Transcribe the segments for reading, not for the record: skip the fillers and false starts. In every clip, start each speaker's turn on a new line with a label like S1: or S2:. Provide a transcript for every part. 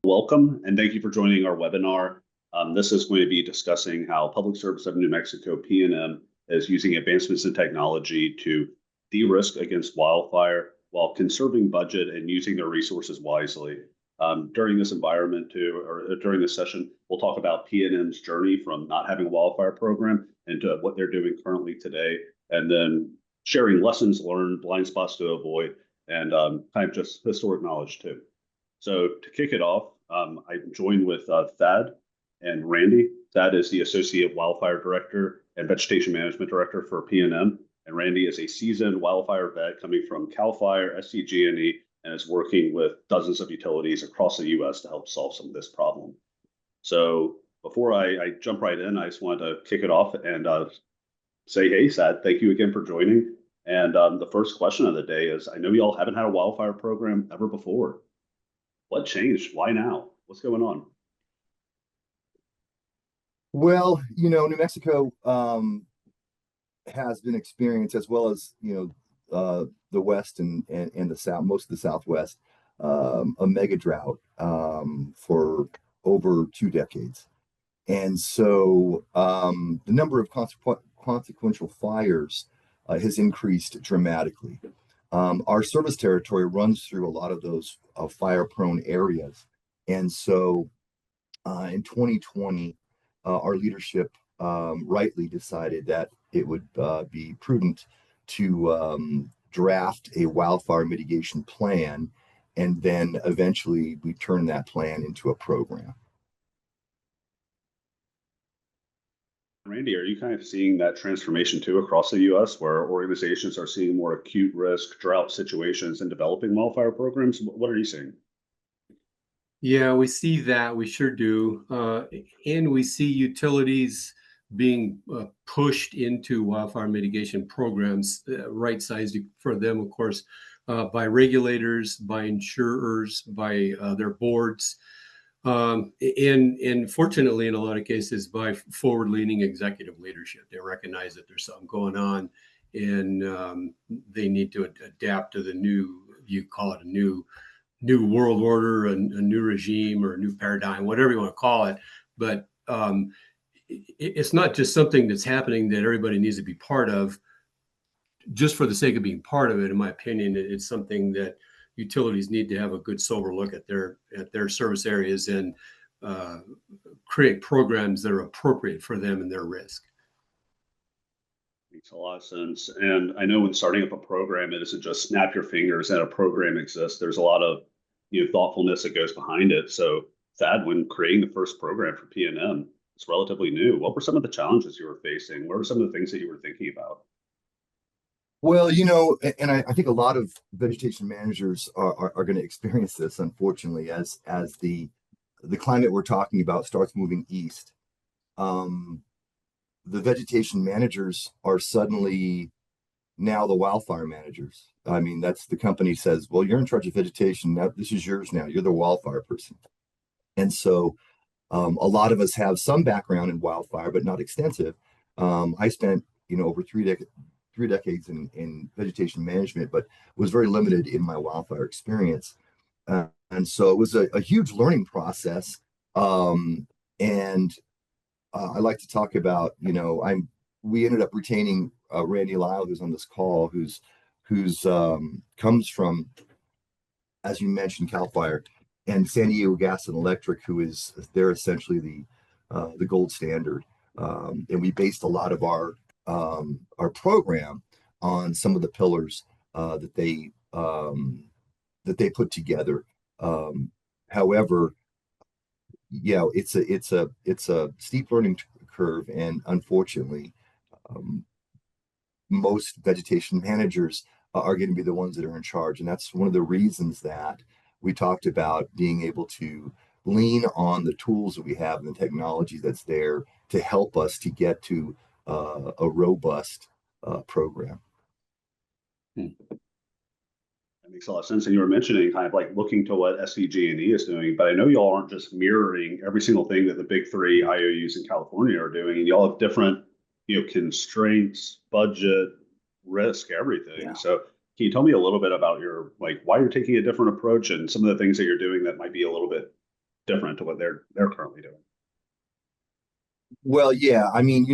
S1: Welcome, and thank you for joining our webinar. This is going to be discussing how Public Service of New Mexico, PNM, is using advancements in technology to de-risk against wildfire while conserving budget and using their resources wisely. During this during this session, we'll talk about PNM's journey from not having a wildfire program into what they're doing currently today, and then sharing lessons learned, blind spots to avoid, and kind of just historic knowledge too. So to kick it off, I'm joined with Thad and Randy. Thad is the Associate Wildfire Director and Vegetation Management Director for PNM, and Randy is a seasoned wildfire vet coming from CAL FIRE, SDG&E, and is working with dozens of utilities across the U.S. to help solve some of this problem. So before I jump right in, I just wanted to kick it off and say, hey, Thad, thank you again for joining. And the first question of the day is, I know you all haven't had a wildfire program ever before. What changed? Why now? What's going on?
S2: Well, New Mexico has been experienced, as well as, the West and the South, most of the Southwest, a mega drought for over 2 decades. And so the number of consequential fires has increased dramatically. Our service territory runs through a lot of those fire-prone areas. And so in 2020, our leadership rightly decided that it would be prudent to draft a wildfire mitigation plan, and then eventually we turn that plan into a program.
S1: Randy, are you kind of seeing that transformation too across the U.S., where organizations are seeing more acute risk drought situations and developing wildfire programs? What are you seeing?
S3: Yeah, we see that. We sure do. And we see utilities being pushed into wildfire mitigation programs, right-sized for them, of course, by regulators, by insurers, by their boards. And fortunately, in a lot of cases, by forward-leaning executive leadership. They recognize that there's something going on, and they need to adapt to the new, you call it a new world order, a new regime or a new paradigm, whatever you want to call it. But it's not just something that's happening that everybody needs to be part of just for the sake of being part of it. In my opinion, it's something that utilities need to have a good sober look at their service areas and create programs that are appropriate for them and their risk.
S1: Makes a lot of sense. And I know when starting up a program, it isn't just snap your fingers and a program exists. There's a lot of thoughtfulness that goes behind it. So Thad, when creating the first program for PNM, it's relatively new. What were some of the challenges you were facing? What were some of the things that you were thinking about?
S2: Well, and I think a lot of vegetation managers are going to experience this, unfortunately, as the climate we're talking about starts moving east. The vegetation managers are suddenly now the wildfire managers. I mean, that's the company says, well, you're in charge of vegetation. Now, this is yours now. You're the wildfire person. And so a lot of us have some background in wildfire, but not extensive. I spent, over three decades in vegetation management, but was very limited in my wildfire experience. And so it was a huge learning process. And I like to talk about, we ended up retaining Randy Lyle, who's on this call, who's comes from, as you mentioned, CAL FIRE and San Diego Gas and Electric, they're essentially the gold standard. And we based a lot of our program on some of the pillars that they put together. However, it's a steep learning curve, and unfortunately, most vegetation managers are going to be the ones that are in charge, and that's one of the reasons that we talked about being able to lean on the tools that we have and the technology that's there to help us to get to a robust program.
S1: That makes a lot of sense. And you were mentioning kind of like looking to what SDG&E is doing, but I know y'all aren't just mirroring every single thing that the big three IOUs in California are doing, and y'all have different, constraints, budget, risk, everything. Yeah. So can you tell me a little bit about why you're taking a different approach and some of the things that you're doing that might be a little bit different to what they're currently doing.
S2: Well, yeah, I mean,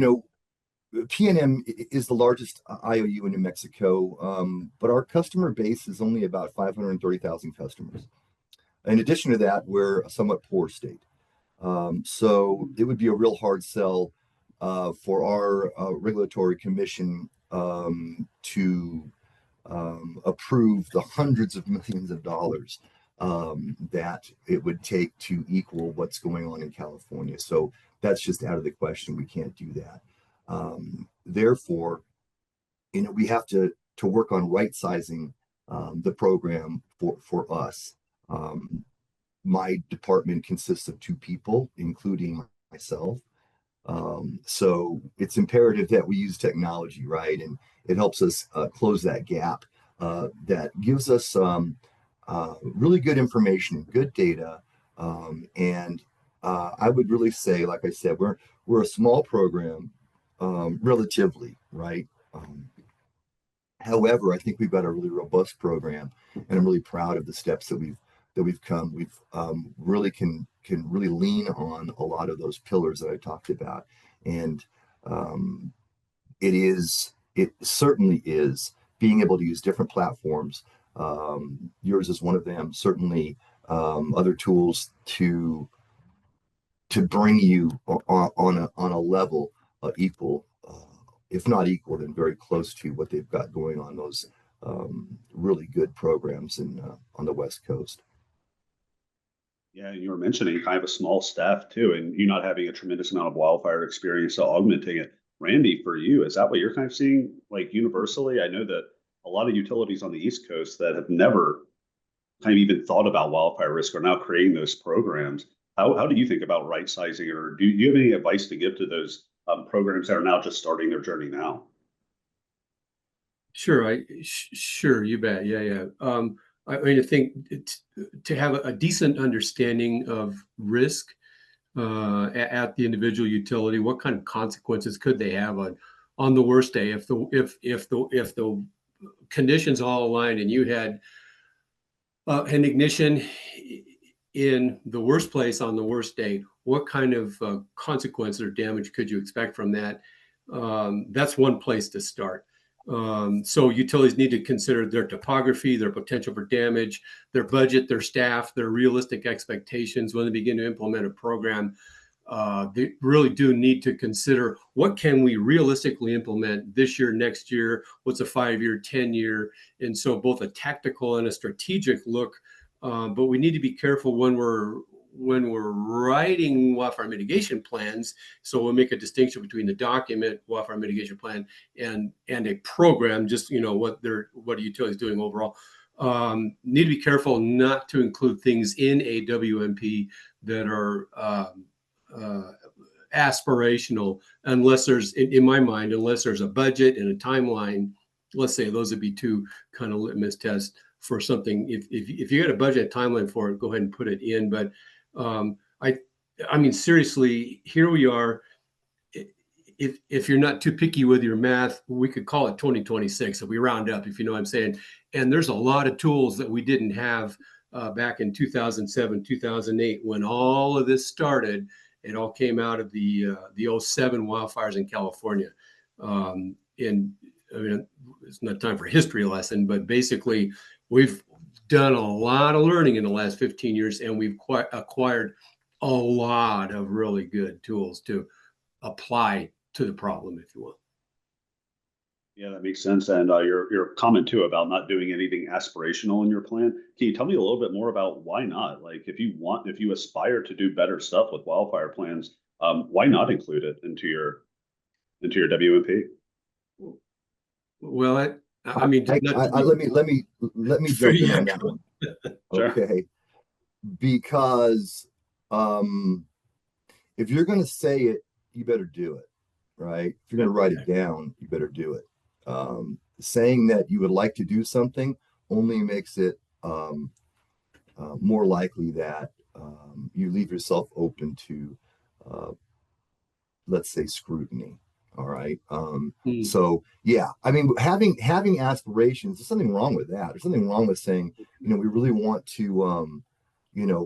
S2: PNM is the largest IOU in New Mexico, but our customer base is only about 530,000 customers. In addition to that, we're a somewhat poor state. So it would be a real hard sell for our regulatory commission to approve the hundreds of millions of dollars that it would take to equal what's going on in California. So that's just out of the question. We can't do that. Therefore, we have to work on right sizing the program for us. My department consists of 2 people, including myself. So it's imperative that we use technology, right? And it helps us close that gap that gives us really good information, good data. And I would really say, like I said, we're a small program, relatively, right? However, I think we've got a really robust program, and I'm really proud of the steps that we've come. We've really can really lean on a lot of those pillars that I talked about, and it certainly is being able to use different platforms. Yours is one of them. Certainly, other tools to bring you on a level equal, if not equal, then very close to what they've got going on those really good programs on the West Coast.
S1: Yeah, and you were mentioning kind of a small staff too, and you not having a tremendous amount of wildfire experience, so augmenting it. Randy, for you, is that what you're kind of seeing like universally? I know that a lot of utilities on the East Coast that have never kind of even thought about wildfire risk are now creating those programs. How do you think about right sizing, or do you have any advice to give to those programs that are now just starting their journey now?
S3: Sure, sure, you bet. Yeah. I mean, I think to have a decent understanding of risk at the individual utility, what kind of consequences could they have on the worst day if the conditions all aligned and you had an ignition in the worst place on the worst day, what kind of consequences or damage could you expect from that? That's one place to start. So utilities need to consider their topography, their potential for damage, their budget, their staff, their realistic expectations when they begin to implement a program. They really do need to consider what can we realistically implement this year, next year, what's a 5-year, 10-year, and so both a tactical and a strategic look. But we need to be careful when we're writing wildfire mitigation plans. So we'll make a distinction between the document wildfire mitigation plan and a program. Just what a utility is doing overall. Need to be careful not to include things in a WMP that are aspirational, unless there's, in my mind, unless there's a budget and a timeline. Let's say those would be 2 kind of litmus tests for something. If you got a budget timeline for it, go ahead and put it in. But I mean, seriously, here we are. If you're not too picky with your math, we could call it 2026 if we round up, if you know what I'm saying. And there's a lot of tools that we didn't have back in 2007, 2008, when all of this started. It all came out of the 07 wildfires in California. And I mean, it's not time for a history lesson, but basically we've done a lot of learning in the last 15 years, and we've acquired a lot of really good tools to apply to the problem, if you will.
S1: Yeah, that makes sense. And your comment too about not doing anything aspirational in your plan. Can you tell me a little bit more about why not? Like, if you aspire to do better stuff with wildfire plans, why not include it into your WMP?
S3: Well, I mean,
S2: let me jump in on that one.
S1: Sure.
S2: Okay, because if you're going to say it, you better do it, right? If you're going to write it down, you better do it. Saying that you would like to do something only makes it more likely that you leave yourself open to, let's say, scrutiny. All right. So yeah, I mean, having aspirations, there's something wrong with that. There's something wrong with saying, we really want to,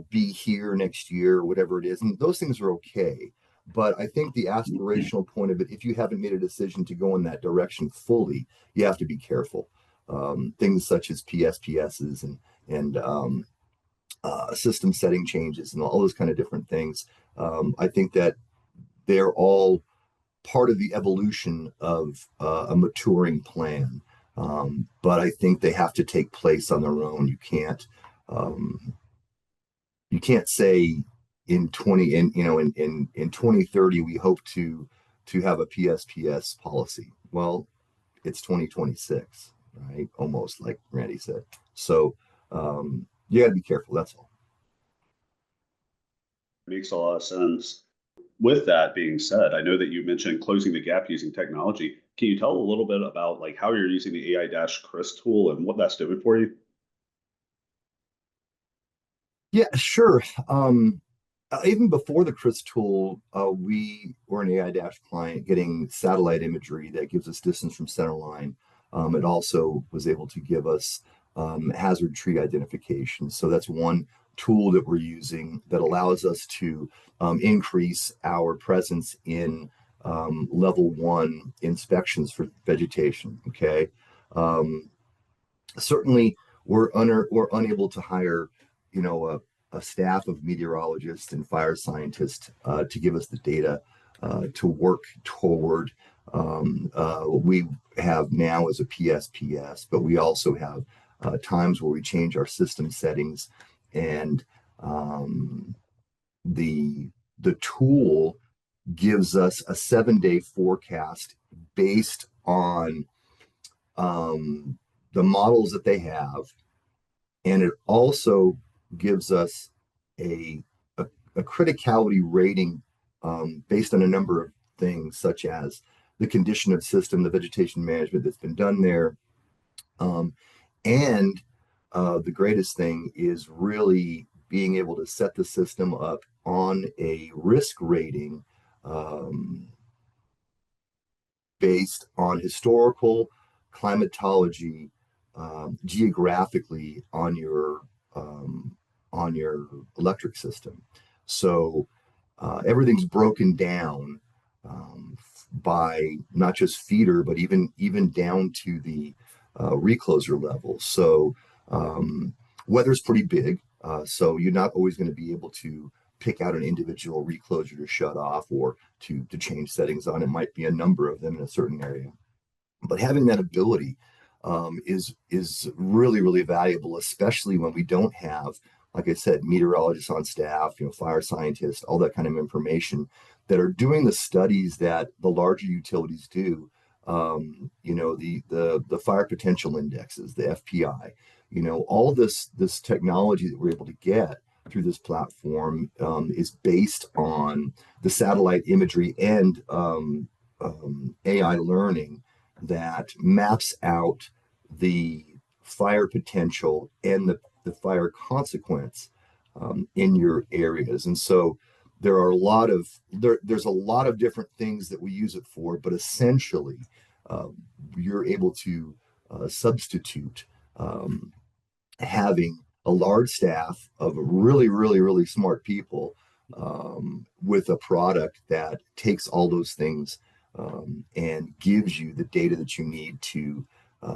S2: be here next year or whatever it is. And those things are okay. But I think the aspirational point of it, if you haven't made a decision to go in that direction fully, you have to be careful. Things such as PSPSs and system setting changes and all those kind of different things. I think that they're all part of the evolution of a maturing plan. But I think they have to take place on their own. You can't say in 2030 we hope to have a PSPS policy. Well, it's 2026, right? Almost, like Randy said. So you got to be careful. That's all.
S1: Makes a lot of sense. With that being said, I know that you mentioned closing the gap using technology. Can you tell a little bit about like how you're using the AiDASH tool and what that's doing for you?
S2: Yeah, sure. Even before the CRIS tool, we were an AiDASH client getting satellite imagery that gives us distance from center line. It also was able to give us hazard tree identification. So that's one tool that we're using that allows us to increase our presence in level 1 inspections for vegetation. Okay. Certainly, we're unable to hire, a staff of meteorologists and fire scientists to give us the data to work toward what we have now as a PSPS, but we also have times where we change our system settings, and the tool gives us a 7-day forecast based on the models that they have, and it also gives us a criticality rating based on a number of things, such as the condition of system, the vegetation management that's been done there, and the greatest thing is really being able to set the system up on a risk rating based on historical climatology, geographically on your electric system. So everything's broken down by not just feeder, but even down to the recloser level. So weather's pretty big. So you're not always going to be able to pick out an individual recloser to shut off or to change settings on. It might be a number of them in a certain area. But having that ability is really, really valuable, especially when we don't have, like I said, meteorologists on staff, fire scientists, all that kind of information that are doing the studies that the larger utilities do. The fire potential indexes, the FPI, all this technology that we're able to get through this platform is based on the satellite imagery and AI learning that maps out the fire potential and the fire consequence in your areas. And so there are there's a lot of different things that we use it for, but essentially you're able to substitute having a large staff of really, really, really smart people with a product that takes all those things and gives you the data that you need to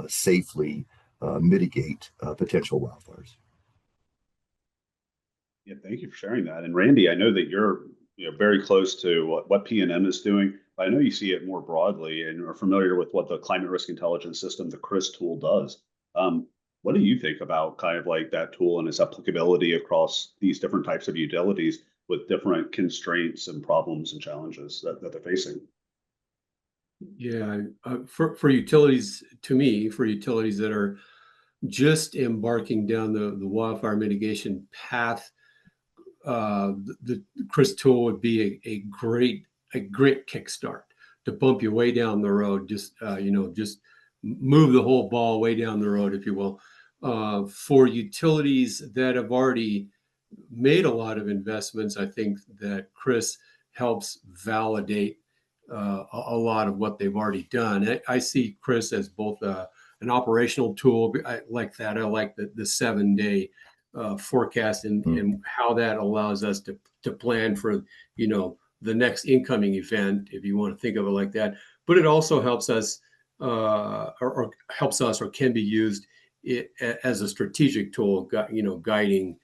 S2: safely mitigate potential wildfires.
S1: Yeah, thank you for sharing that. And Randy, I know that you're very close to what PNM is doing, but I know you see it more broadly and are familiar with what the climate risk intelligence system, the CRIS tool, does. What do you think about kind of like that tool and its applicability across these different types of utilities with different constraints and problems and challenges that they're facing?
S3: Yeah, for utilities, to me, for utilities that are just embarking down the wildfire mitigation path, the CRIS tool would be a great kickstart to bump you way down the road. Just move the whole ball way down the road, if you will. For utilities that have already made a lot of investments, I think that CRIS helps validate a lot of what they've already done. I see CRIS as both an operational tool. I like that. I like the 7-day forecast and how that allows us to plan for, the next incoming event, if you want to think of it like that. But it also helps us, or helps us, or can be used as a strategic tool, guiding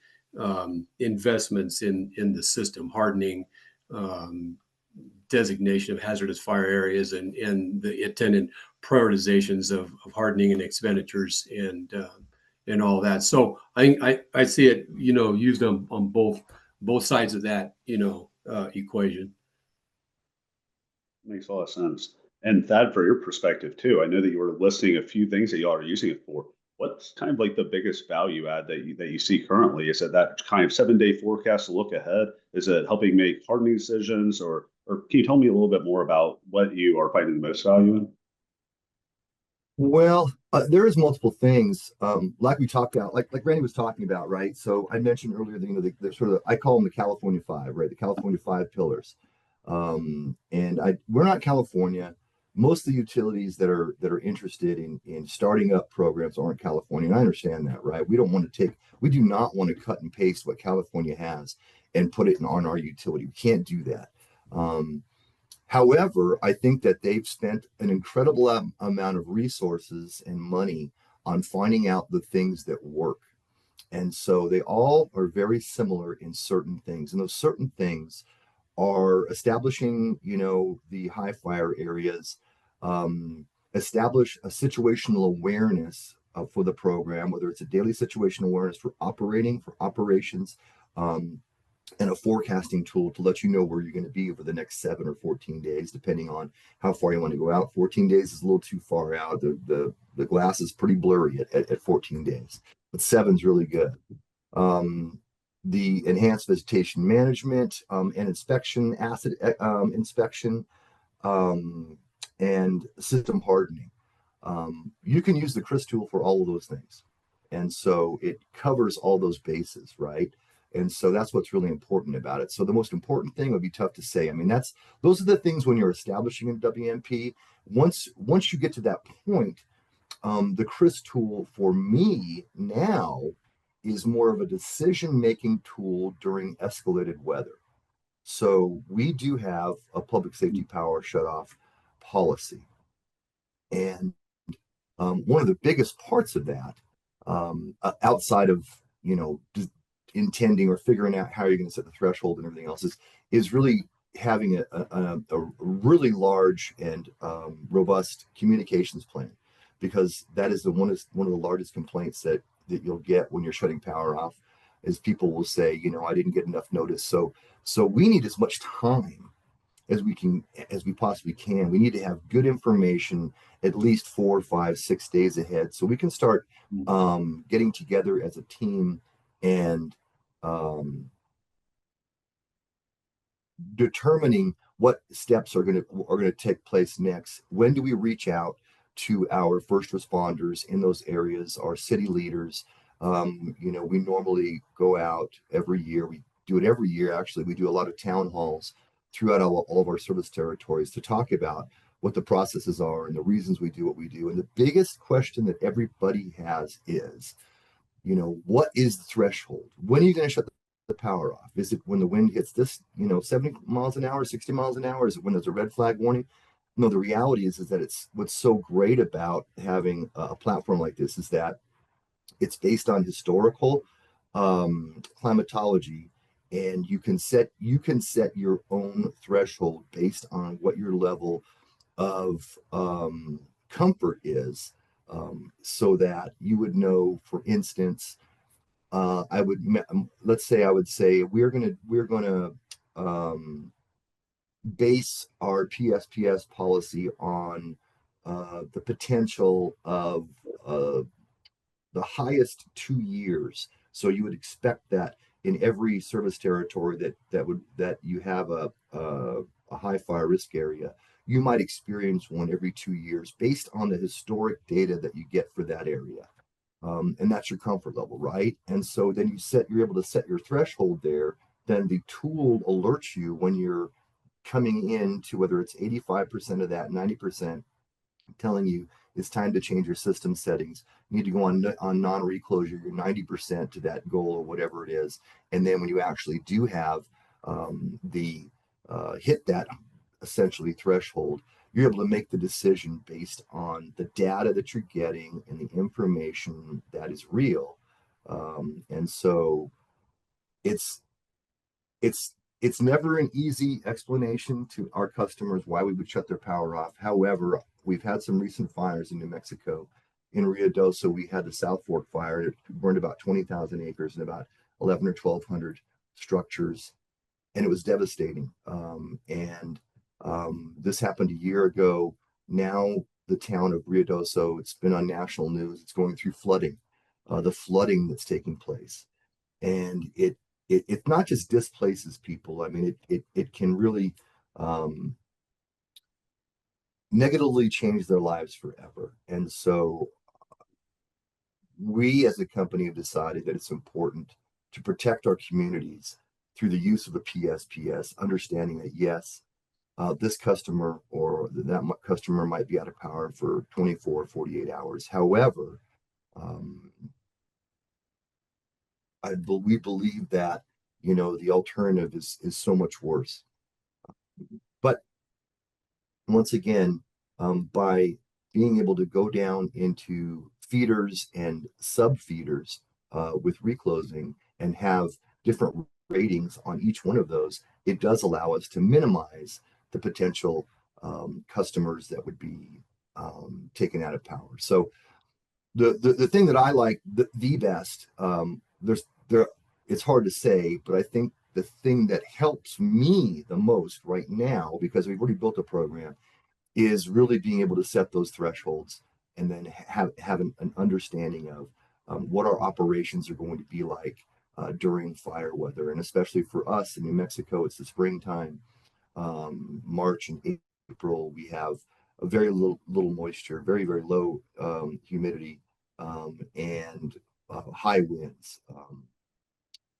S3: investments in the system, hardening, designation of hazardous fire areas, and the attendant prioritizations of hardening and expenditures and all that. So I see it, used on both sides of that, equation.
S1: Makes a lot of sense. And Thad, for your perspective too, I know that you were listing a few things that y'all are using it for. What's kind of like the biggest value add that you see currently? Is it that kind of 7-day forecast to look ahead? Is it helping make hardening decisions, or can you tell me a little bit more about what you are finding the most value in?
S2: Well, there is multiple things, like we talked about, like Randy was talking about, right? So I mentioned earlier that, the sort of, I call them the California Five, right? The California Five pillars. We're not California. Most of the utilities that are interested in starting up programs aren't California, and I understand that, right? We do not want to cut and paste what California has and put it on our utility. We can't do that. However, I think that they've spent an incredible amount of resources and money on finding out the things that work. And so they all are very similar in certain things. And those certain things are establishing, the high fire areas, establish a situational awareness for the program, whether it's a daily situational awareness for operations, and a forecasting tool to let you know where you're going to be over the next 7 or 14 days, depending on how far you want to go out. 14 days is a little too far out. The glass is pretty blurry at 14 days, but 7's really good. The enhanced vegetation management and inspection, asset inspection, and system hardening. You can use the CRIS tool for all of those things. And so it covers all those bases, right? And so that's what's really important about it. So the most important thing would be tough to say. I mean, those are the things when you're establishing a WMP. Once you get to that point, the CRIS tool for me now is more of a decision-making tool during escalated weather. So we do have a public safety power shutoff policy. And one of the biggest parts of that, outside of, intending or figuring out how you're going to set the threshold and everything else, is really having a really large and robust communications plan, because that is one of the largest complaints that you'll get when you're shutting power off, is people will say, I didn't get enough notice. So we need as much time as we possibly can. We need to have good information at least 4, 5, 6 days ahead, so we can start getting together as a team and determining what steps are going to take place next. When do we reach out to our first responders in those areas, our city leaders? We normally go out every year. We do it every year, actually. We do a lot of town halls throughout all of our service territories to talk about what the processes are and the reasons we do what we do. And the biggest question that everybody has is, what is the threshold? When are you going to shut the power off? Is it when the wind hits this, 70 miles an hour, 60 miles an hour? Is it when there's a red flag warning? No, the reality is that it's what's so great about having a platform like this is that it's based on historical climatology, and you can set your own threshold based on what your level of comfort is, so that you would know, for instance, I would say we're gonna base our PSPS policy on the potential of the highest 2 years. So you would expect that in every service territory that you have a high fire risk area, you might experience one every 2 years based on the historic data that you get for that area. And that's your comfort level, right? And so then you're able to set your threshold there. Then the tool alerts you when you're coming in to, whether it's 85% of that, 90%, telling you, it's time to change your system settings. You need to go on non-reclosure, you're 90% to that goal or whatever it is. And then when you actually do have hit that essentially threshold, you're able to make the decision based on the data that you're getting and the information that is real. And so it's never an easy explanation to our customers why we would shut their power off. However, we've had some recent fires in New Mexico. In Ruidoso, we had the South Fork fire. It burned about 20,000 acres and about 11 or 1,200 structures, and it was devastating. This happened a year ago. Now the town of Ruidoso, it's been on national news. It's going through flooding, the flooding that's taking place, and it not just displaces people. I mean, it can really negatively change their lives forever. And so we as a company have decided that it's important to protect our communities through the use of the PSPS, understanding that yes, this customer or that customer might be out of power for 24, 48 hours. However, we believe that, the alternative is so much worse. But once again, by being able to go down into feeders and sub feeders with reclosing and have different ratings on each one of those, it does allow us to minimize the potential customers that would be taken out of power. So the thing that I like the best, it's hard to say, but I think the thing that helps me the most right now, because we've already built a program, is really being able to set those thresholds and then have an understanding of what our operations are going to be like during fire weather. And especially for us in New Mexico, it's the springtime. March and April, we have a very little moisture, very, very low humidity, and high winds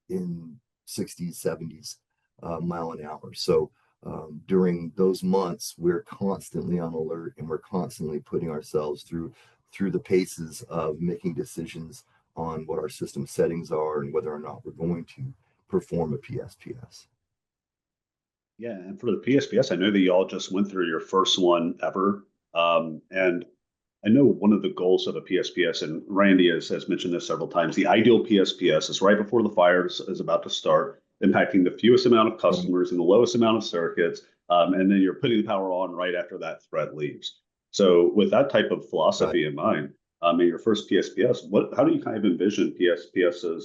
S2: in 60s, 70s mile an hour. So during those months, we're constantly on alert, and we're constantly putting ourselves through the paces of making decisions on what our system settings are and whether or not we're going to perform a PSPS.
S1: Yeah, and for the PSPS, I know that you all just went through your first one ever. And I know one of the goals of a PSPS, and Randy has mentioned this several times, the ideal PSPS is right before the fire is about to start, impacting the fewest amount of customers and the lowest amount of circuits. And then you're putting the power on right after that threat leaves. So with that type of philosophy in mind, in your first PSPS, how do you kind of envision PSPSs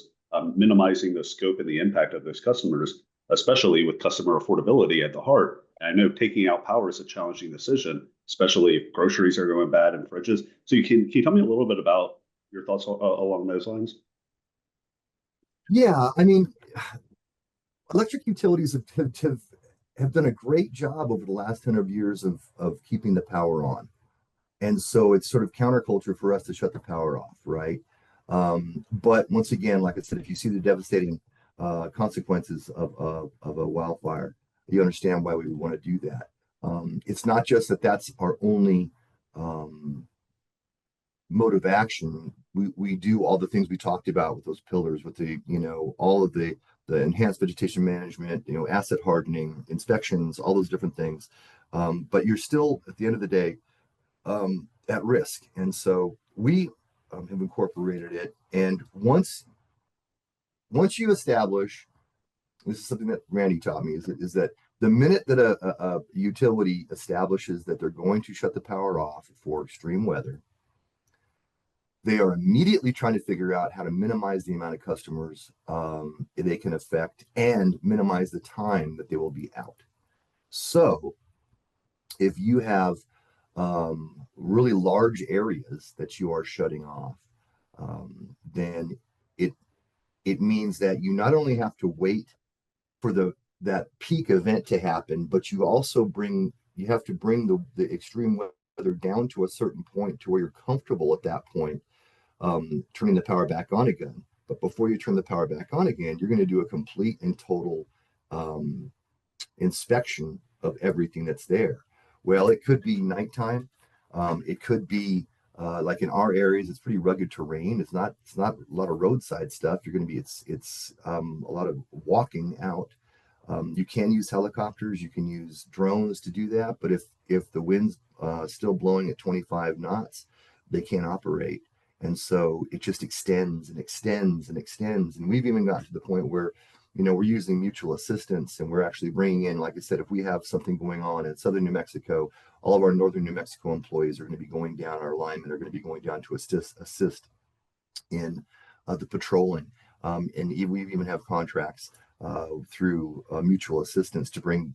S1: minimizing the scope and the impact of those customers, especially with customer affordability at the heart? And I know taking out power is a challenging decision, especially if groceries are going bad and fridges. So can you tell me a little bit about your thoughts along those lines?
S2: Yeah, I mean, electric utilities have done a great job over the last 100 years of keeping the power on. And so it's sort of counterculture for us to shut the power off, right? But once again, like I said, if you see the devastating consequences of a wildfire, you understand why we would want to do that. It's not just that that's our only mode of action. We do all the things we talked about with those pillars, with the, all of the enhanced vegetation management, asset hardening, inspections, all those different things. But you're still, at the end of the day, at risk. And so we have incorporated it. And once you establish, this is something that Randy taught me, is that the minute that a utility establishes that they're going to shut the power off for extreme weather, they are immediately trying to figure out how to minimize the amount of customers they can affect and minimize the time that they will be out. So if you have really large areas that you are shutting off, then it means that you not only have to wait for that peak event to happen, but you also have to bring the extreme weather down to a certain point to where you're comfortable at that point, turning the power back on again. But before you turn the power back on again, you're going to do a complete and total inspection of everything that's there. Well, it could be nighttime. It could be Like in our areas, it's pretty rugged terrain. It's not a lot of roadside stuff. You're going to be it's a lot of walking out. You can use helicopters, you can use drones to do that, but if the wind's still blowing at 25 knots, they can't operate. And so it just extends and extends and extends. And we've even got to the point where, we're using mutual assistance, and we're actually bringing in, like I said, if we have something going on in southern New Mexico, all of our northern New Mexico employees are going to be going down, our linemen are going to be going down to assist in the patrolling. And we even have contracts through mutual assistance to bring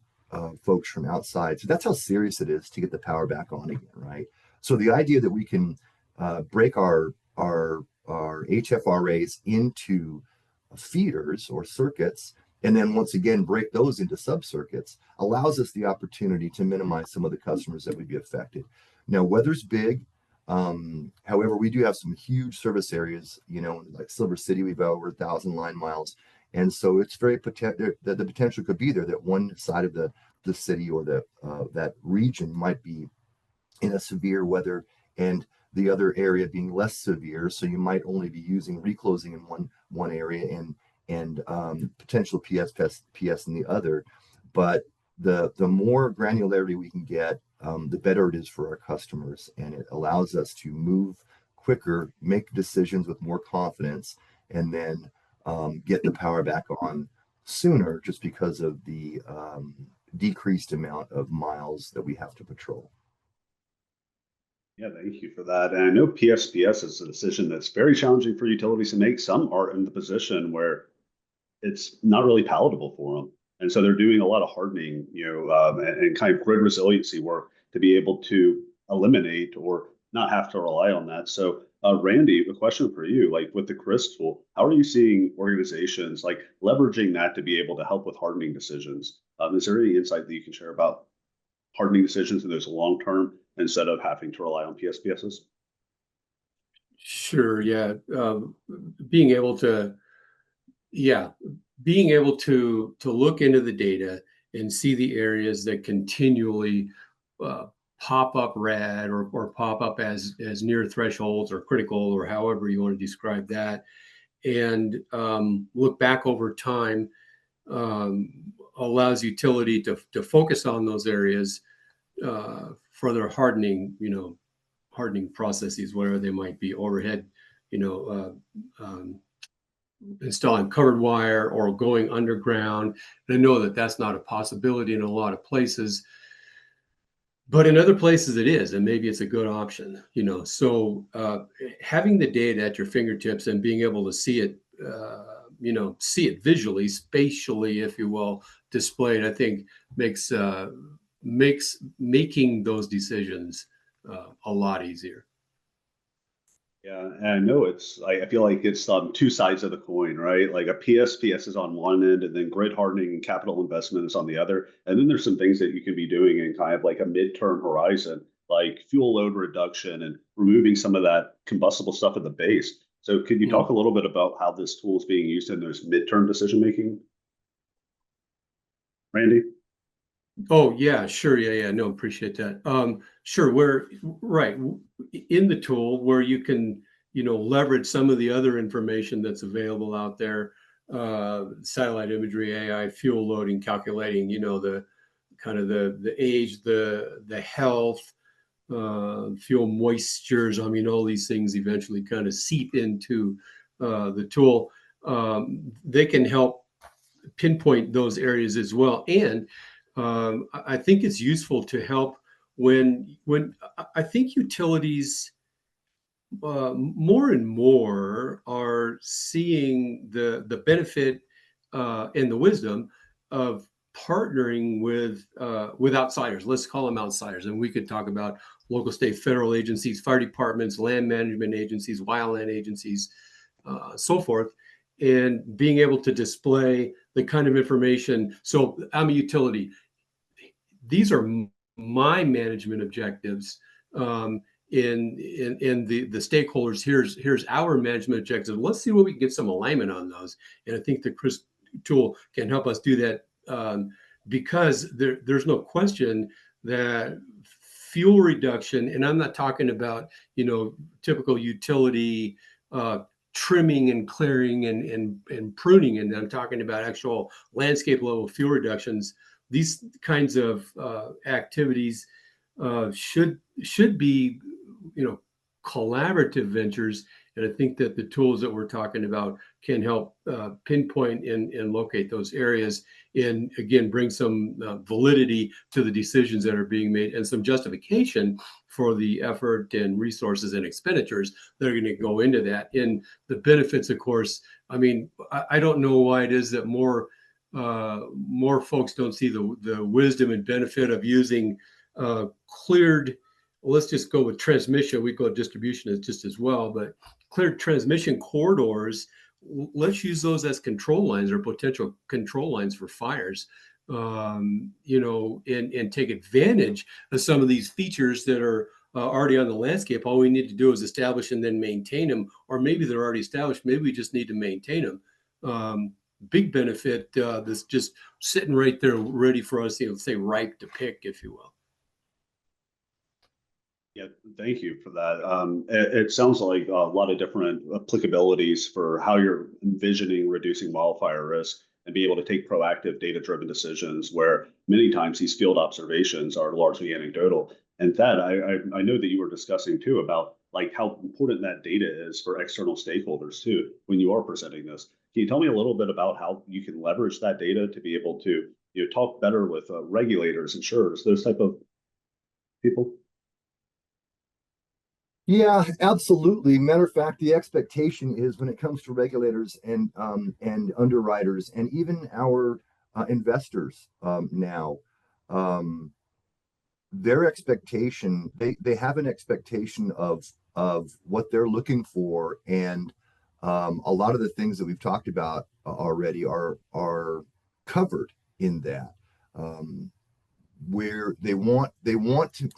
S2: folks from outside. So that's how serious it is to get the power back on again, right? So the idea that we can break our HFRAs into feeders or circuits, and then once again break those into sub-circuits, allows us the opportunity to minimize some of the customers that would be affected. Now, weather's big. However, we do have some huge service areas, like Silver City, we've got over 1,000 line miles. And so it's very that the potential could be there that one side of the city or that region might be in a severe weather and the other area being less severe. So you might only be using reclosing in one area and potential PS in the other. But the more granularity we can get, the better it is for our customers, and it allows us to move quicker, make decisions with more confidence, and then get the power back on sooner, just because of the decreased amount of miles that we have to patrol.
S1: Yeah, thank you for that. And I know PSPS is a decision that's very challenging for utilities to make. Some are in the position where it's not really palatable for them. And so they're doing a lot of hardening, and kind of grid resiliency work to be able to eliminate or not have to rely on that. So, Randy, a question for you, like with the CRIS tool, how are you seeing organizations like leveraging that to be able to help with hardening decisions? Is there any insight that you can share about hardening decisions in those long term instead of having to rely on PSPSs?
S3: Sure. Yeah. Being able to look into the data and see the areas that continually pop up red or pop up as near thresholds or critical, or however you want to describe that, and look back over time, allows utility to focus on those areas for their hardening processes, whatever they might be, overhead, installing covered wire or going underground. And I know that that's not a possibility in a lot of places, but in other places it is, and maybe it's a good option. So having the data at your fingertips and being able to see it, see it visually, spatially, if you will, displayed, I think makes making those decisions a lot easier.
S1: Yeah, and I know I feel like it's two sides of the coin, right? Like a PSPS is on one end, and then grid hardening and capital investment is on the other. And then there's some things that you can be doing in kind of like a midterm horizon, like fuel load reduction and removing some of that combustible stuff at the base. So could you talk a little bit about how this tool is being used in those midterm decision making? Randy?
S3: Oh, yeah, sure. Yeah. No, appreciate that. Sure. We're right in the tool where you can, leverage some of the other information that's available out there, satellite imagery, AI, fuel loading, calculating, the kind of the age, the health, fuel moistures. I mean, all these things eventually kind of seep into the tool. They can help pinpoint those areas as well. And I think it's useful to help when I think utilities more and more are seeing the benefit and the wisdom of partnering with outsiders. Let's call them outsiders, and we could talk about local, state, federal agencies, fire departments, land management agencies, wildland agencies, so forth, and being able to display the kind of information. So I'm a utility. These are my management objectives. In the stakeholders, here's our management objectives. Let's see what we can get some alignment on those. And I think the CRIS tool can help us do that, because there's no question that fuel reduction, and I'm not talking about, typical utility trimming and clearing and pruning, and I'm talking about actual landscape level fuel reductions. These kinds of activities should be, collaborative ventures. And I think that the tools that we're talking about can help pinpoint and locate those areas, and again, bring some validity to the decisions that are being made, and some justification for the effort and resources and expenditures that are going to go into that. And the benefits, of course, I mean, I don't know why it is that more folks don't see the wisdom and benefit of using cleared, let's just go with transmission. We go distribution as just as well, but cleared transmission corridors, let's use those as control lines or potential control lines for fires, and take advantage of some of these features that are already on the landscape. All we need to do is establish and then maintain them, or maybe they're already established. Maybe we just need to maintain them. Big benefit that's just sitting right there ready for us, say ripe to pick, if you will.
S1: Yeah, thank you for that. It sounds like a lot of different applicabilities for how you're envisioning reducing wildfire risk and be able to take proactive data-driven decisions, where many times these field observations are largely anecdotal. And Thad, I know that you were discussing too about like how important that data is for external stakeholders too, when you are presenting this. Can you tell me a little bit about how you can leverage that data to be able to talk better with regulators, insurers, those type of people?
S2: Yeah, absolutely. Matter of fact, the expectation is when it comes to regulators and underwriters and even our investors now, their expectation, they have an expectation of what they're looking for, and a lot of the things that we've talked about already are covered in that. Where they want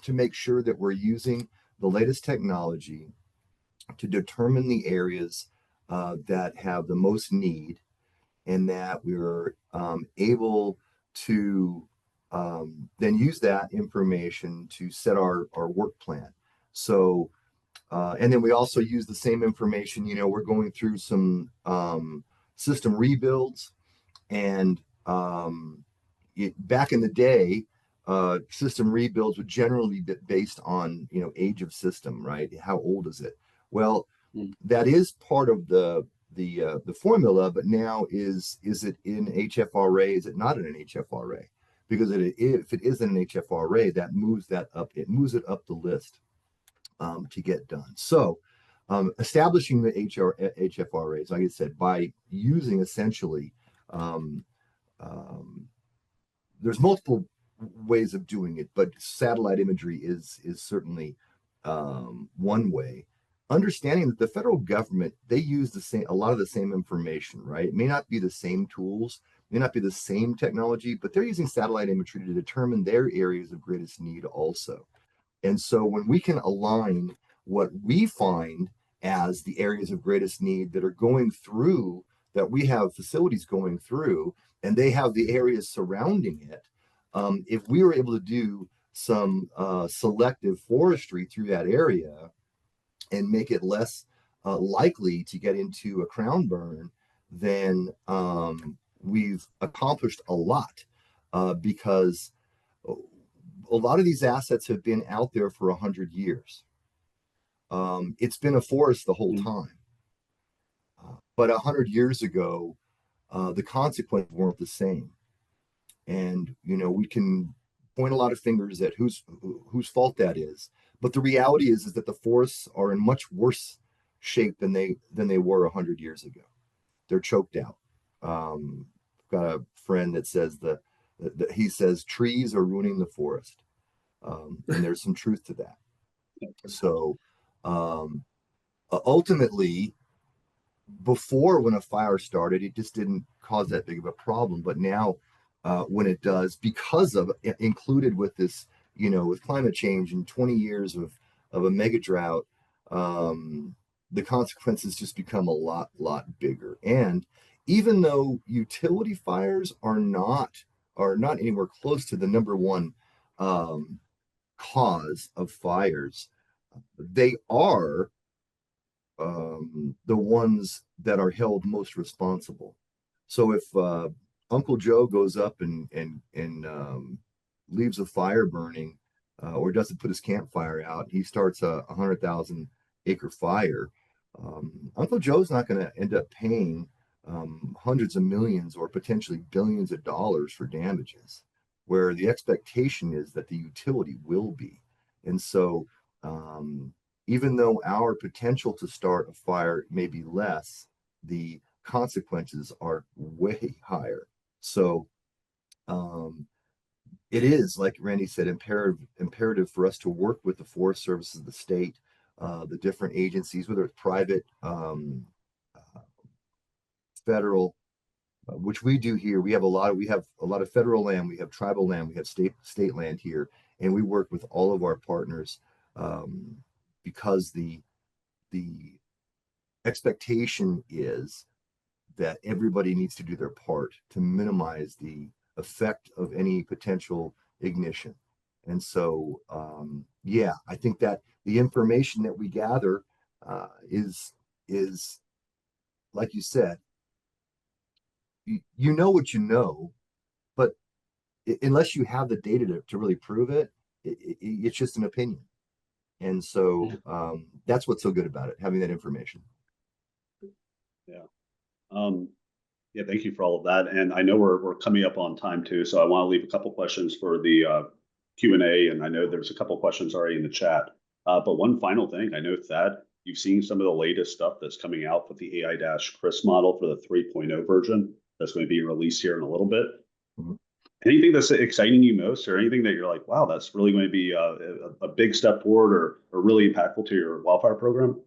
S2: to make sure that we're using the latest technology to determine the areas that have the most need, and that we're able to then use that information to set our work plan. So, and then we also use the same information, we're going through some system rebuilds, and back in the day, system rebuilds would generally be based on age of system, right? How old is it? Well, that is part of the formula, but now is it in HFRA? Is it not in an HFRA? Because if it is in an HFRA, that moves that up. It moves it up the list to get done. So establishing the HFRAs, like I said, by using essentially, there's multiple ways of doing it, but satellite imagery is certainly one way. Understanding that the federal government, they use a lot of the same information, right? It may not be the same tools, may not be the same technology, but they're using satellite imagery to determine their areas of greatest need also. And so when we can align what we find as the areas of greatest need that are going through, that we have facilities going through, and they have the areas surrounding it, if we were able to do some selective forestry through that area and make it less likely to get into a crown burn, then we've accomplished a lot, because a lot of these assets have been out there for 100 years. It's been a forest the whole time. But 100 years ago, the consequences weren't the same. And, we can point a lot of fingers at whose fault that is. But the reality is that the forests are in much worse shape than they were 100 years ago. They're choked out. I've got a friend that says he says trees are ruining the forest. And there's some truth to that. So ultimately, before, when a fire started, it just didn't cause that big of a problem. But now, when it does, because of included with this, with climate change and 20 years of a mega drought, the consequences just become a lot bigger. And even though utility fires are not anywhere close to the number one cause of fires, they are the ones that are held most responsible. So if Uncle Joe goes up and leaves a fire burning, or doesn't put his campfire out, he starts a 100,000 acre fire. Uncle Joe's not going to end up paying hundreds of millions or potentially billions of dollars for damages, where the expectation is that the utility will be. And so, even though our potential to start a fire may be less, the consequences are way higher. So, it is, like Randy said, imperative for us to work with the Forest Services of the state, the different agencies, whether it's private, federal, which we do here. We have a lot of federal land, we have tribal land, we have state land here, and we work with all of our partners, because the expectation is that everybody needs to do their part to minimize the effect of any potential ignition. And so, yeah, I think that the information that we gather is like you said, you know what you know, but unless you have the data to really prove it, it's just an opinion. And so that's what's so good about it, having that information.
S1: Yeah. Yeah, thank you for all of that. And I know we're coming up on time too, so I want to leave a couple questions for the Q&A, and I know there's a couple questions already in the chat. But one final thing, I know that you've seen some of the latest stuff that's coming out with the AiDASH CRIS model for the 3.0 version that's going to be released here in a little bit.
S2: Mm-hmm.
S1: Anything that's exciting you most, or anything that you're like, wow, that's really going to be a big step forward or really impactful to your wildfire program?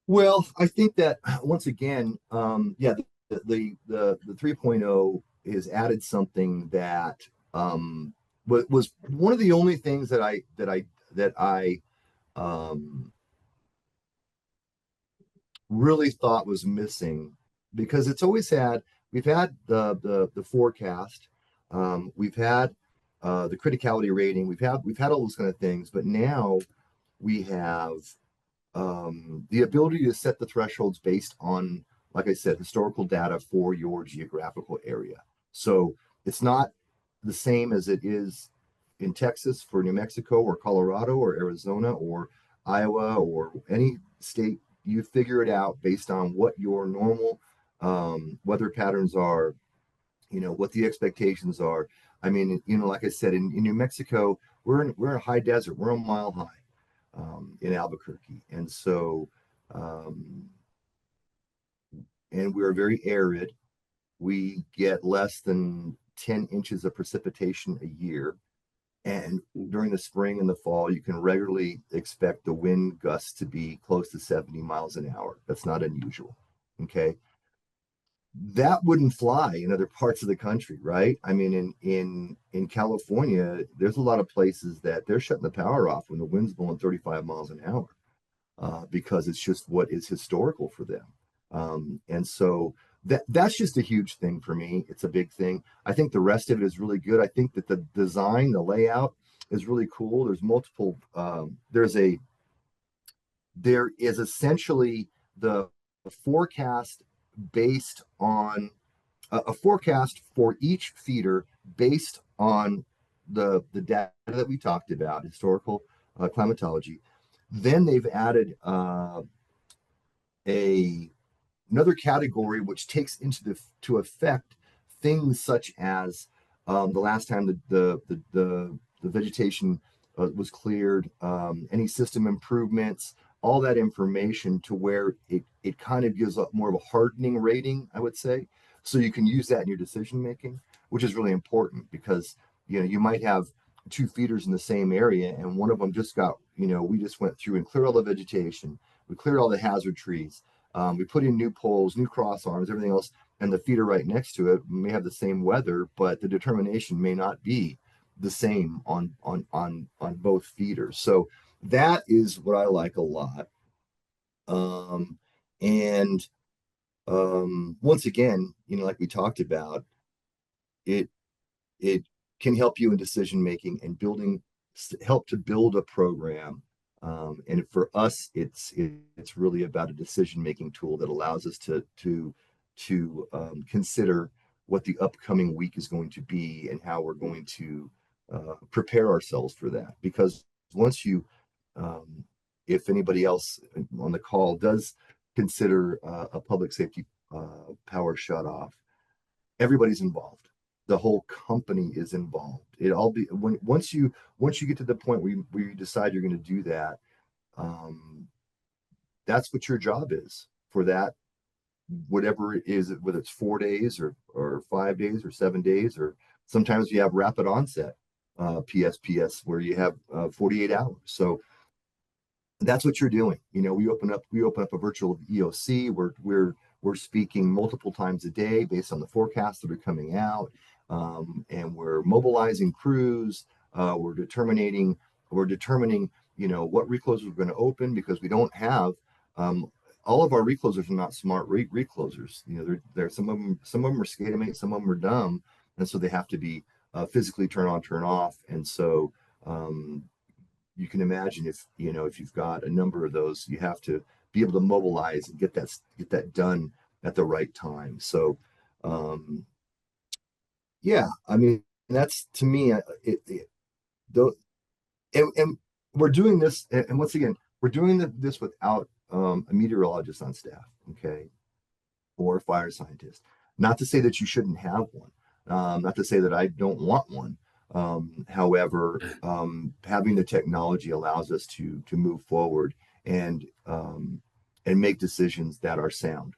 S2: Well, I think that once again, yeah, the 3.0 is added something that was one of the only things that I really thought was missing, because it's always we've had the forecast, we've had the criticality rating, we've had all those kind of things, but now we have the ability to set the thresholds based on, like I said, historical data for your geographical area. So it's not the same as it is in Texas for New Mexico or Colorado or Arizona or Iowa or any state. You figure it out based on what your normal weather patterns are, what the expectations are. I mean, like I said, in New Mexico, we're in a high desert. We're a mile high in Albuquerque. And so, and we're very arid. We get less than 10 inches of precipitation a year. And during the spring and the fall, you can regularly expect the wind gusts to be close to 70 miles an hour. That's not unusual. Okay. That wouldn't fly in other parts of the country, right? I mean, in California, there's a lot of places that they're shutting the power off when the wind's blowing 35 miles an hour, because it's just what is historical for them. And so that's just a huge thing for me. It's a big thing. I think the rest of it is really good. I think that the design, the layout is really cool. There's multiple, there is essentially the forecast based on a forecast for each feeder based on the data that we talked about, historical climatology. Then they've added another category which takes into effect things such as the last time the vegetation was cleared, any system improvements, all that information, to where it kind of gives up more of a hardening rating, I would say. So you can use that in your decision making, which is really important, because you might have two feeders in the same area, and one of them just got, we just went through and cleared all the vegetation, we cleared all the hazard trees, we put in new poles, new cross arms, everything else, and the feeder right next to it may have the same weather, but the determination may not be the same on both feeders. So that is what I like a lot. And once again, like we talked about, it can help you in decision making and help to build a program. And for us, it's really about a decision making tool that allows us to consider what the upcoming week is going to be and how we're going to prepare ourselves for that. Because once you, if anybody else on the call does consider a public safety power shut off, everybody's involved. The whole company is involved. Once you get to the point where you decide you're going to do that, that's what your job is for that, whatever it is, whether it's 4 days or 5 days or 7 days, or sometimes you have rapid onset PSPS where you have 48 hours. So that's what you're doing. We open up a virtual EOC. We're speaking multiple times a day based on the forecasts that are coming out, and we're mobilizing crews. We're determining what reclosers we're going to open, because we don't have all of our reclosers are not smart reclosers. They're some of them are SCADA, some of them are dumb, and so they have to be physically turn on, turn off. And so you can imagine if you've got a number of those, you have to be able to mobilize and get that done at the right time. So yeah, I mean, that's, to me, and we're doing this, and once again, we're doing this without a meteorologist on staff, okay, or a fire scientist. Not to say that you shouldn't have one, not to say that I don't want one. However, having the technology allows us to move forward and make decisions that are sound.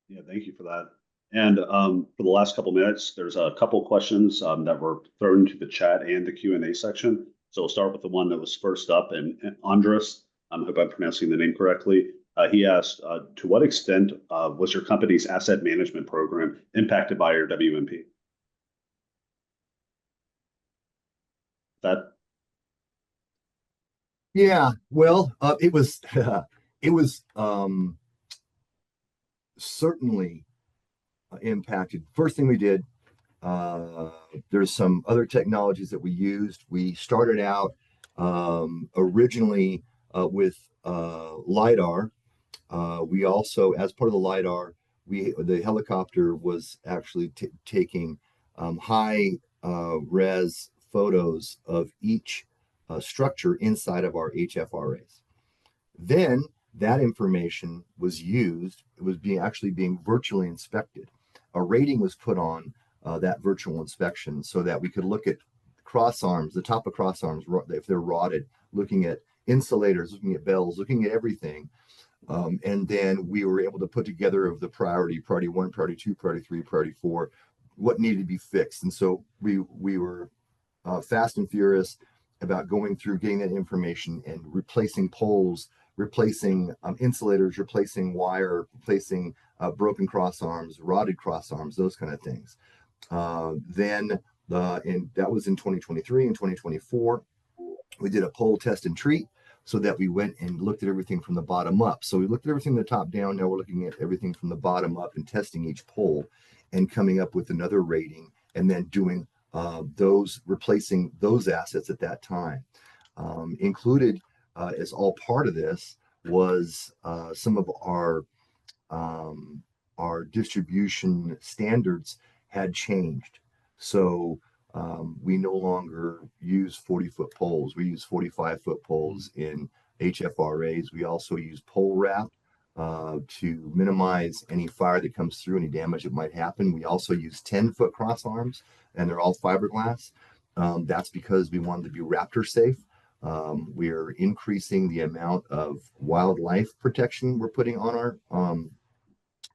S1: Yeah, thank you for that. And for the last couple minutes, there's a couple questions that were thrown into the chat and the Q&A section. So we'll start with the one that was first up, and Andres, I hope I'm pronouncing the name correctly. He asked, to what extent was your company's asset management program impacted by your WMP?
S2: Yeah, well, it was certainly impacted. First thing we did, there's some other technologies that we used. We started out originally with LiDAR. We also, as part of the LiDAR, the helicopter was actually taking high res photos of each structure inside of our HFRAs. Then that information was used. It was being virtually inspected. A rating was put on that virtual inspection so that we could look at cross arms, the top of cross arms, if they're rotted, looking at insulators, looking at bells, looking at everything. And then we were able to put together of the priority 1, priority 2, priority 3, priority 4, what needed to be fixed. And so we were fast and furious about going through, getting that information and replacing poles, replacing insulators, replacing wire, replacing broken cross arms, rotted cross arms, those kind of things. And that was in 2023 and 2024. We did a pole test and treat, so that we went and looked at everything from the bottom up. So we looked at everything from the top down. Now we're looking at everything from the bottom up and testing each pole and coming up with another rating, and then doing replacing those assets at that time. Included as all part of this was some of our distribution standards had changed. So we no longer use 40-foot poles. We use 45-foot poles in HFRAs. We also use pole wrap to minimize any fire that comes through, any damage that might happen. We also use 10-foot cross arms, and they're all fiberglass. That's because we wanted to be raptor safe. We're increasing the amount of wildlife protection we're putting on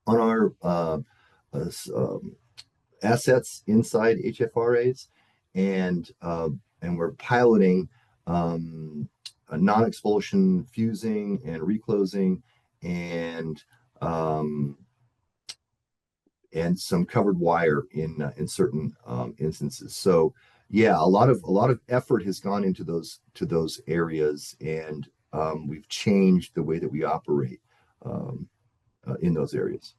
S2: our assets inside HFRAs, and we're piloting non-expulsion fusing and reclosing, and some covered wire in certain instances. So yeah, a lot of effort has gone into those areas, and we've changed the way that we operate in those areas.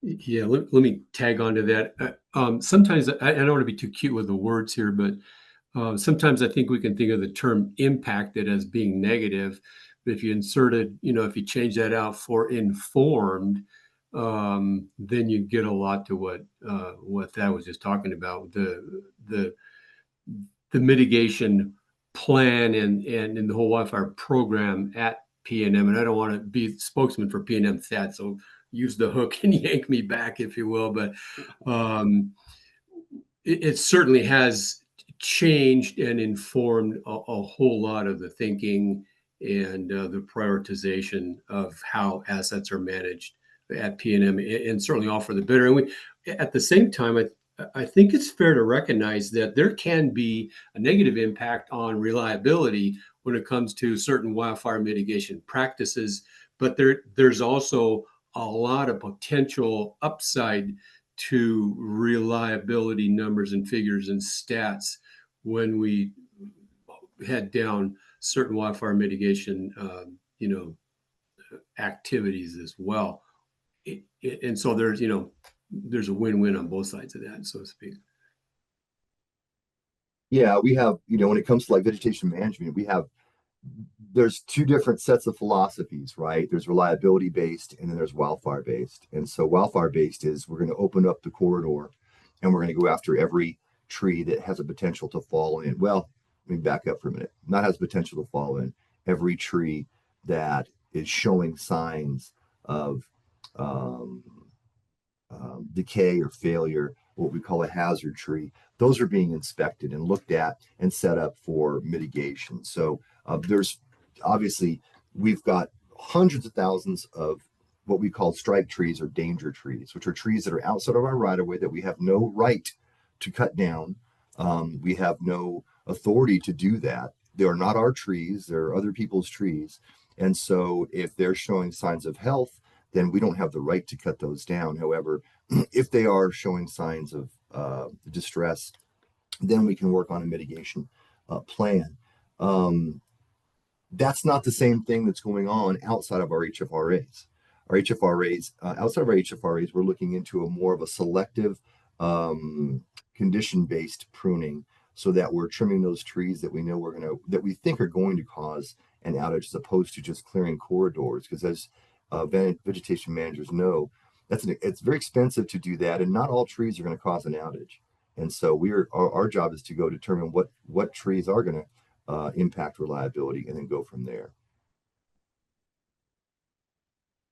S3: Yeah, let me tag on to that. Sometimes I don't want to be too cute with the words here, but sometimes I think we can think of the term impacted as being negative. But if you inserted, if you change that out for informed, then you get a lot to what that was just talking about. The mitigation plan and the whole wildfire program at PNM. And I don't want to be spokesman for PNM that, so use the hook and yank me back, if you will. But it certainly has changed and informed a whole lot of the thinking and the prioritization of how assets are managed at PNM, and certainly all for the better. And at the same time, I think it's fair to recognize that there can be a negative impact on reliability when it comes to certain wildfire mitigation practices, but there's also a lot of potential upside to reliability numbers and figures and stats when we head down certain wildfire mitigation, activities as well. And so there's a win-win on both sides of that, so to speak.
S2: Yeah, we have, when it comes to like vegetation management, there's two different sets of philosophies, right? There's reliability based and then there's wildfire based. And so wildfire based is we're going to open up the corridor and we're going to go after every tree that has a potential to fall in. Well, let me back up for a minute. Not has potential to fall in. Every tree that is showing signs of decay or failure, what we call a hazard tree, those are being inspected and looked at and set up for mitigation. So there's obviously, we've got hundreds of thousands of what we call strike trees or danger trees, which are trees that are outside of our right of way that we have no right to cut down. We have no authority to do that. They are not our trees, they're other people's trees. And so if they're showing signs of health, then we don't have the right to cut those down. However, if they are showing signs of distress, then we can work on a mitigation plan. That's not the same thing that's going on outside of our HFRAs. Outside of our HFRAs, we're looking into a more of a selective condition-based pruning, so that we're trimming those trees that we think are going to cause an outage, as opposed to just clearing corridors. Because as vegetation managers know, it's very expensive to do that, and not all trees are going to cause an outage. And so our job is to go determine what trees are going to impact reliability, and then go from there.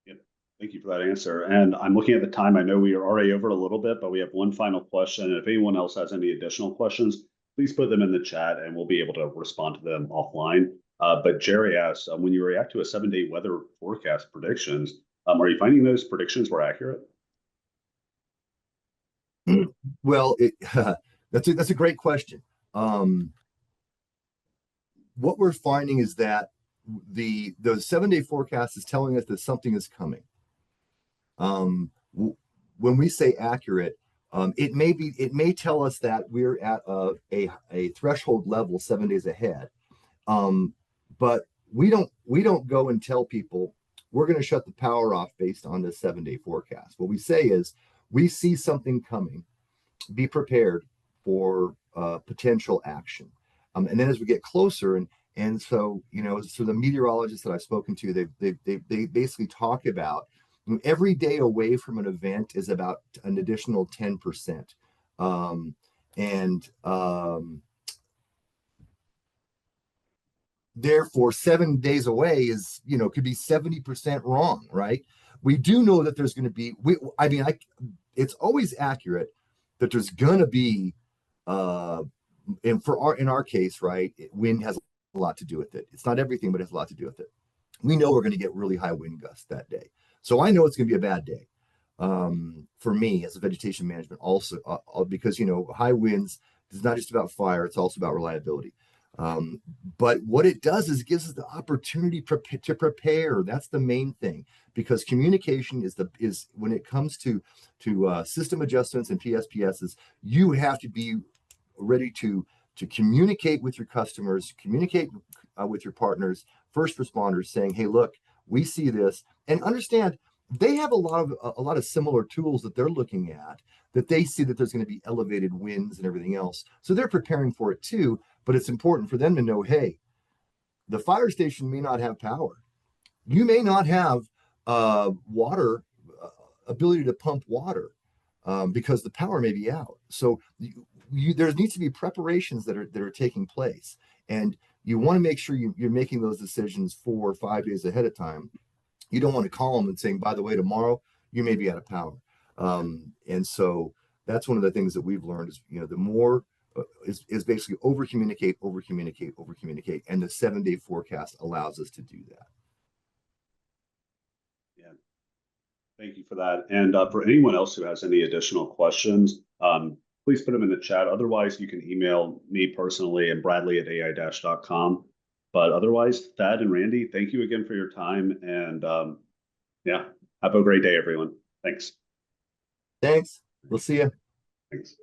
S1: Yep. Thank you for that answer. And I'm looking at the time. I know we are already over a little bit, but we have one final question. And if anyone else has any additional questions, please put them in the chat and we'll be able to respond to them offline. But Jerry asks, when you react to a 7-day weather forecast predictions, are you finding those predictions were accurate?
S2: Well, that's a great question. What we're finding is that the 7-day forecast is telling us that something is coming. When we say accurate, it may tell us that we're at a threshold level 7 days ahead. But we don't go and tell people we're going to shut the power off based on the 7-day forecast. What we say is, we see something coming, be prepared for potential action. And then as we get closer, and so the meteorologists that I've spoken to, they basically talk about every day away from an event is about an additional 10%. Therefore, 7 days away is, could be 70% wrong, right? We do know that there's going to be, it's always accurate that there's going to be, in our case, right, wind has a lot to do with it. It's not everything, but it has a lot to do with it. We know we're going to get really high wind gusts that day. So I know it's going to be a bad day for me as a vegetation management also, because, high winds is not just about fire, it's also about reliability. But what it does is it gives us the opportunity to prepare. That's the main thing, because communication is when it comes to system adjustments and PSPSs, you have to be ready to communicate with your customers, communicate with your partners, first responders, saying, hey, look, we see this, and understand they have a lot of similar tools that they're looking at, that they see that there's going to be elevated winds and everything else. So they're preparing for it too. But it's important for them to know, hey, the fire station may not have power. You may not have water ability to pump water because the power may be out. So there needs to be preparations that are taking place, and you want to make sure you're making those decisions 4 or 5 days ahead of time. You don't want to call them and saying, by the way, tomorrow you may be out of power. And so that's one of the things that we've learned is, the more is basically over communicate, and the 7-day forecast allows us to do that.
S1: Yeah, thank you for that. And for anyone else who has any additional questions, please put them in the chat. Otherwise, you can email me personally and Bradley@aidash.com. But otherwise, Thad and Randy, thank you again for your time. And yeah, have a great day, everyone. Thanks.
S2: Thanks. We'll see you.
S1: Thanks.